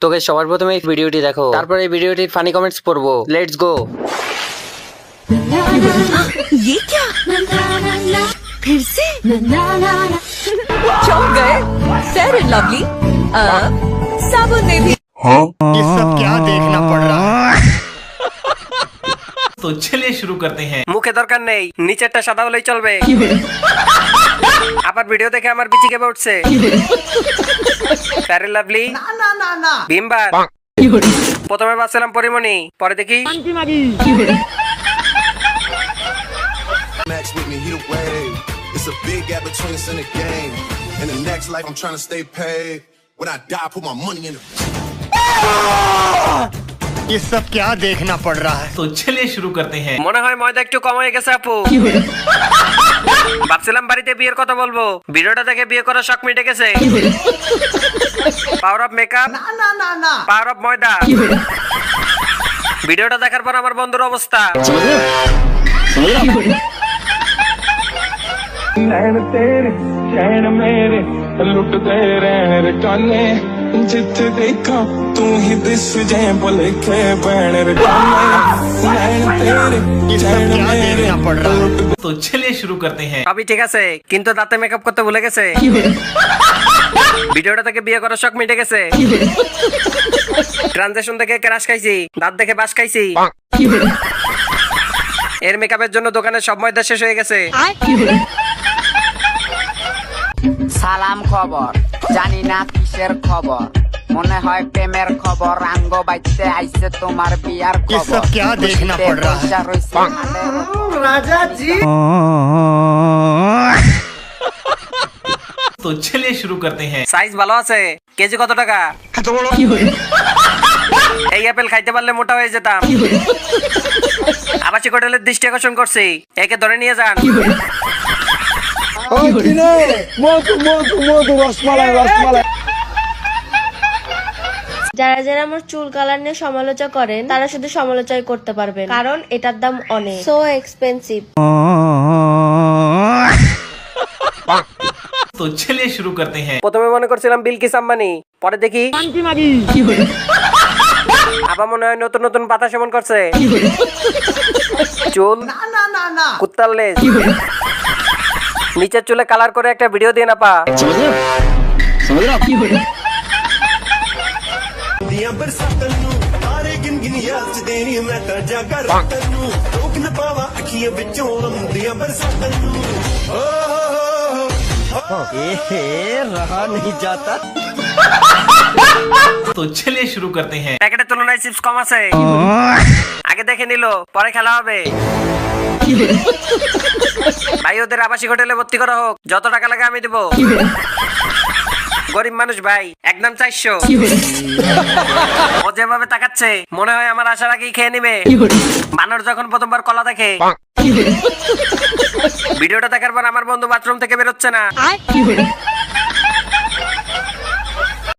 তোকে সবার প্রথমে এই ভিডিওটি দেখো, তারপর এই ভিডিওটির ফানি কমেন্টস পড়বো। Let's go. ये क्या फिर से चौंक गए फेयर एंड लवली साबुन ने भी ये सब क्या देखना पड़ रहा है। तो चलिए शुरू करते हैं। মুখে দরকার নেই, নিচেরটা সাদা হলেই চলবে। আবার ভিডিও দেখে আমার বিচি কেঁপে উঠছে। ফেয়ার লাভলি না ভীমবার। প্রথমে ভাবছিলাম পরিমণি, পরে দেখি Max with me, he the wave. It's a big gap between us in the game. In the next life, I'm trying to stay paid. When I die, I put my money in the. ये सब क्या देखना पड़ रहा है। तो चलिए शुरू करते हैं। মনে হয় ময়দা একটু কম হয়ে গেছে আপু। ভাবছিলাম বাড়িতে বিয়ের কথা বলবো, ভিডিওটা দেখে বিয়ে করার শখ মিটে গেছে। পাওয়ার অফ মেকআপ না পাওয়ার অফ ময়দা। ভিডিওটা দেখার পর আমার বন্ধুর অবস্থা। नैन तेरे चैन मेरे लुट गए रहन रे काने जित देखा तू ही दिस जाए बोले के बहन रे काने नैन तेरे ये सब चैन क्या मेरे देखना पड़ रहा है। तो चलिए शुरू करते हैं। সবই ঠিক আছে, কিন্তু দাঁতে মেকআপ করতে ভুলে গেছে। ভিডিওটা থেকে বিয়ে করার শখ মিটে গেছে। ট্রানজেকশন দেখে ক্রাশ খাইছি, দাঁত দেখে বাস খাইছি। এর মেকআপের জন্য দোকানে সব ময়দা শেষ হয়ে গেছে। সালাম খবর জানি না কিসের খবর মনে হয় প্রেমের খবর আঙ্গ বাইতে আইছে তোমার বিয়ার ये খবর सब क्या देखना पड़ रहा है। तो चलिए शुरू करते हैं। সাইজ ভালো আছে, কেজি কত টাকা? এই আপেল খাইতে পারলে মোটা হয়ে যেতাম। আবাসিক হোটেলের দৃষ্টি আকর্ষণ করছি, একে ধরে নিয়ে যান। যারা যারা আমার চুল কালার নিয়ে সমালোচনা করেন তারা শুধু সমালোচনা করতে পারবেন, কারণ এটার দাম অনেক সো এক্সপেন্সিভ। तो चलिए शुरू करते हैं। প্রথমে মনে করছিলাম বিলকিস আম্বানি, পরে দেখি আবার মনে হয় নতুন নতুন পাতা সেবন করছে। চুল কুত্তার লেজ, নিচের চুলে কালার করে একটা ভিডিও দিয়ে না পা। ਦੀਆਂ ਬਰਸਾਤਾਂ ਨੂੰ ਤਾਰੇ ਗਿਣ ਗਿਣ ਯਾਦ ਚ ਦੇਣੀ ਮੈਂ ਤਾਂ ਜਾਗਾ ਰਾਤਾਂ ਨੂੰ ਰੋਕ ਨਾ ਪਾਵਾਂ ਅੱਖੀਆਂ ਵਿੱਚੋਂ ਆਉਂਦੀਆਂ ਬਰਸਾਤਾਂ ਨੂੰ ਓ रहा नहीं जाता। तो चलिए शुरू करते हैं। প্যাকেটের তুলনায় চিপস কম আছে। আগে দেখে নিল, পরে খেলা হবে। ভাই ওদের আবাসিক হোটেলে ভর্তি করা হোক, যত টাকা লাগে আমি দেবো। গরিব মানুষ ভাই, একদম 400। ও যেভাবে তাকাচ্ছে মনে হয় আমার আসার আগেই খেয়ে নিবে। বানর যখন প্রথমবার কলা দেখে। ভিডিওটা দেখার পর আমার বন্ধু বাথরুম থেকে বেরোচ্ছে না।